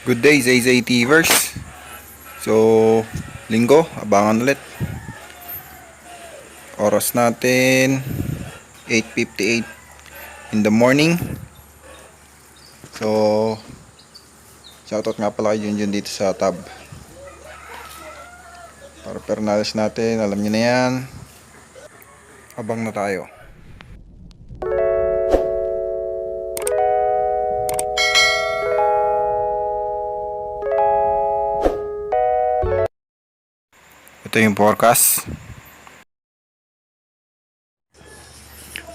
Good day, Zay Tvers. So, linggo, abangan ulit. Oras natin 8:58 in the morning. So, shoutout nga pala kay Junjun dito sa tab. Para pernalis natin, alam niyo na yan. Abang na tayo. Ito yung forecast.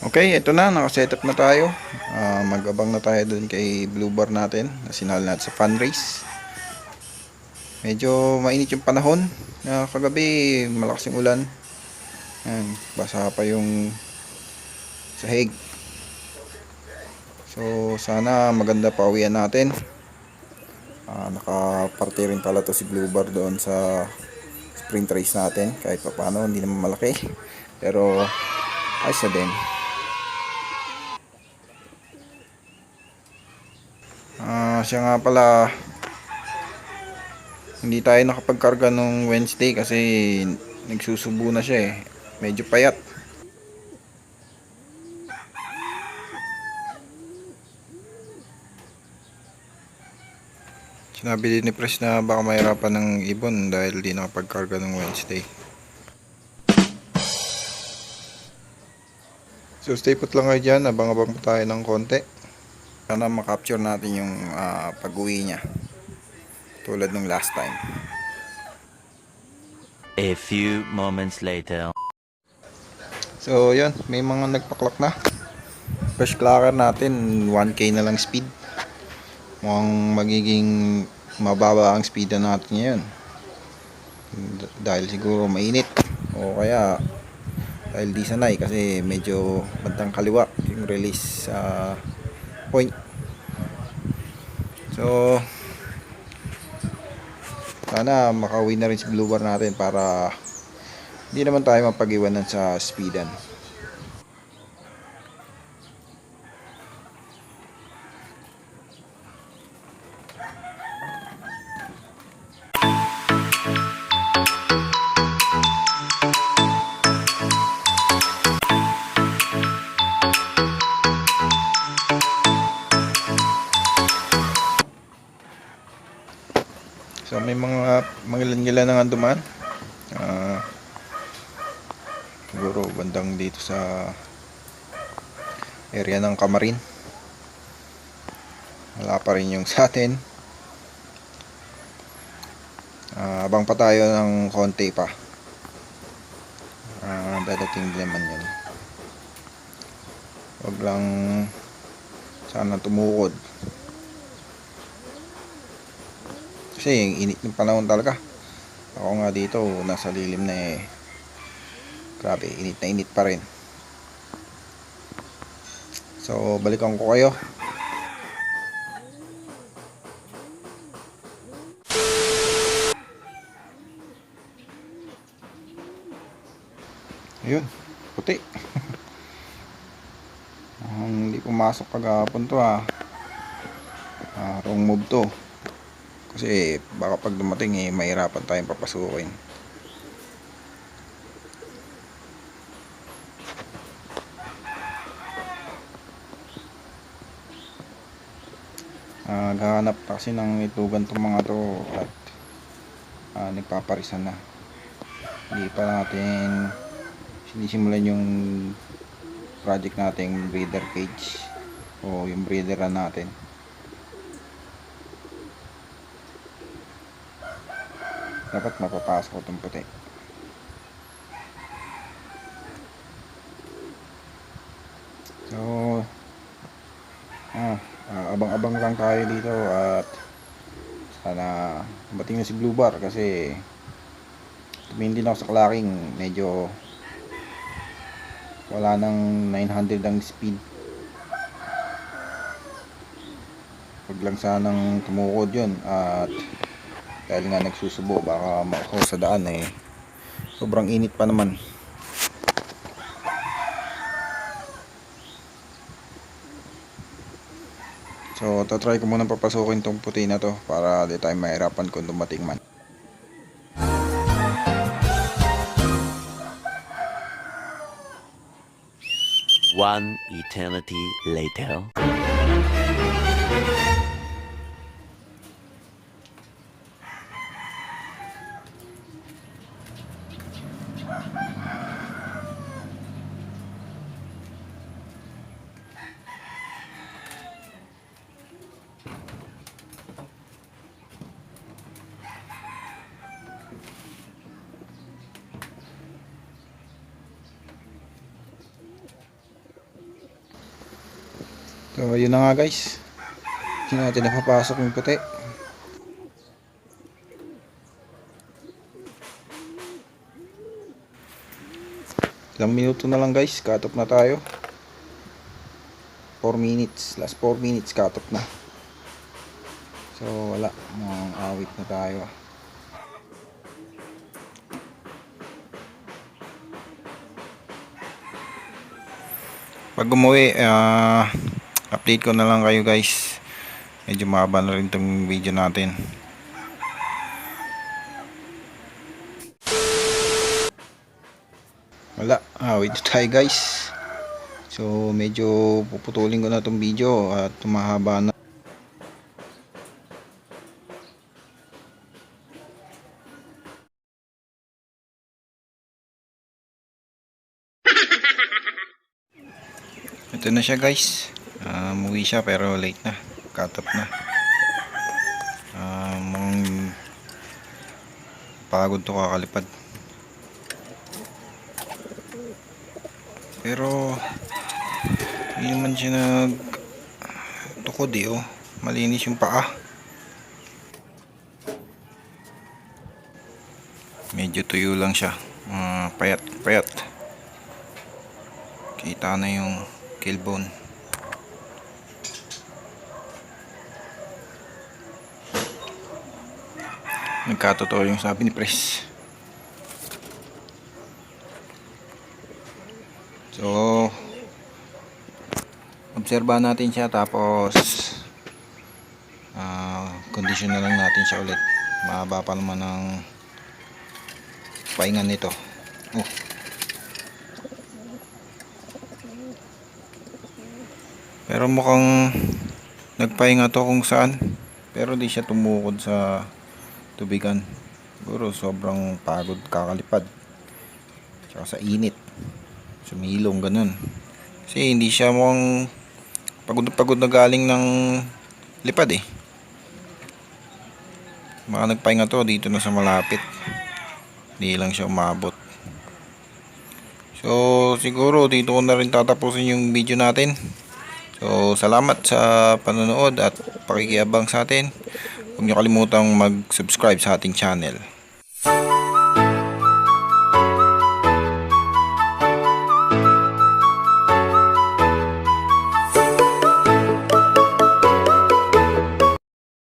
Okay, ito na, nakasetup na tayo. Mag-abang na tayo dun kay Blue Bar natin na sinali natin sa fundraise. Medyo mainit yung panahon. Kagabi, malakas yung ulan. Ayan, basa pa yung sahig. So, sana maganda pa uwian natin. Nakaparte rin pala to si Blue Bar doon sa sprint race natin. Kahit pa paano, hindi naman malaki. Pero, ayos na din. Siya nga pala, hindi tayo nakapagkarga nung Wednesday kasi nagsusubo na siya eh. Medyo payat. Sinabi din ni Pres na baka mahirapan ng ibon dahil di nakapagkarga nung Wednesday. So stay put lang kayo dyan, abang-abang pa tayo ng konti. Sana makapture natin yung pag-uwi niya tulad nung last time. A few moments later. So yun, may mga nagpaklak na. First clacker natin 1k na lang speed. Mukhang magiging mababa ang speed na natin ngayon dahil siguro mainit o kaya dahil di sanay kasi medyo bandang kaliwa yung release point. So sana makauwi na rin si Blue Bar natin para hindi naman tayo mapag-iwanan sa speedan. So may mga mangilan-ngilan na nga dumaan. Siguro bandang dito sa area ng Kamarin. Wala pa rin yung sa atin. Abang pa tayo ng konti pa. Dadating din naman yun. Wag lang sana tumukod. Kasi yung init ng panahon talaga. Ako nga dito nasa lilim na eh. Grabe, init na init pa rin. So balikan ko kayo. Ayun, puti. Hindi pumasok kagapon to wrong move to. Kasi baka pag dumating eh mahirapan tayong papasukin. Gahanap kasi ng itugan tong mga to at nagpaparisan na. Hindi pa natin sinisimulan yung project nating breeder cage o yung breederan natin. Dapat mapapasok itong puti. So abang-abang lang tayo dito at sana bating na si Blue Bar kasi tumingin din ako sa clacking, medyo wala nang 900 ang speed. Pag lang sanang tumukod yun at dahil nga nagsusubo baka mauhaw sa daan eh sobrang init pa naman. So, tatry ko muna papasukin tong puti na to para di tayo mahirapan kung dumating man. One eternity later. So, yun na nga guys. Hindi natin napapasok yung puti. Ilang minuto na lang guys, cut off na tayo. 4 minutes, last 4 minutes cut off na. So wala, awit na tayo. Pag umuwi, update ko na lang kayo guys. Medyo mahaba na rin itong video natin. Wala, awit na tayo guys. So medyo puputulin ko na itong video at tumahaba na. Ito na siya guys. Umuwi siya pero late na. Cut off na. Pagod to kakalipad. Pero hindi naman siya tukod oh. Malinis yung paa. Medyo tuyo lang siya. Payat. Kita na yung tailbone. Nagkatotoo yung sabi ni Pres. So obserbahan natin siya tapos kondisyon na lang natin siya ulit. Mahaba pa naman ng pahinga nito. Pero mukhang nagpahinga to kung saan, pero di siya tumukod sa tubigan. Siguro sobrang pagod kakalipad tsaka sa init, sumilong ganun. Kasi hindi siya mukhang pagod na galing ng lipad Baka nagpahinga to dito na sa malapit, hindi lang siya umabot. So siguro dito ko na rin tatapusin yung video natin. So salamat sa panonood at pakikiabang sa atin. Huwag niyo kalimutang mag-subscribe sa ating channel.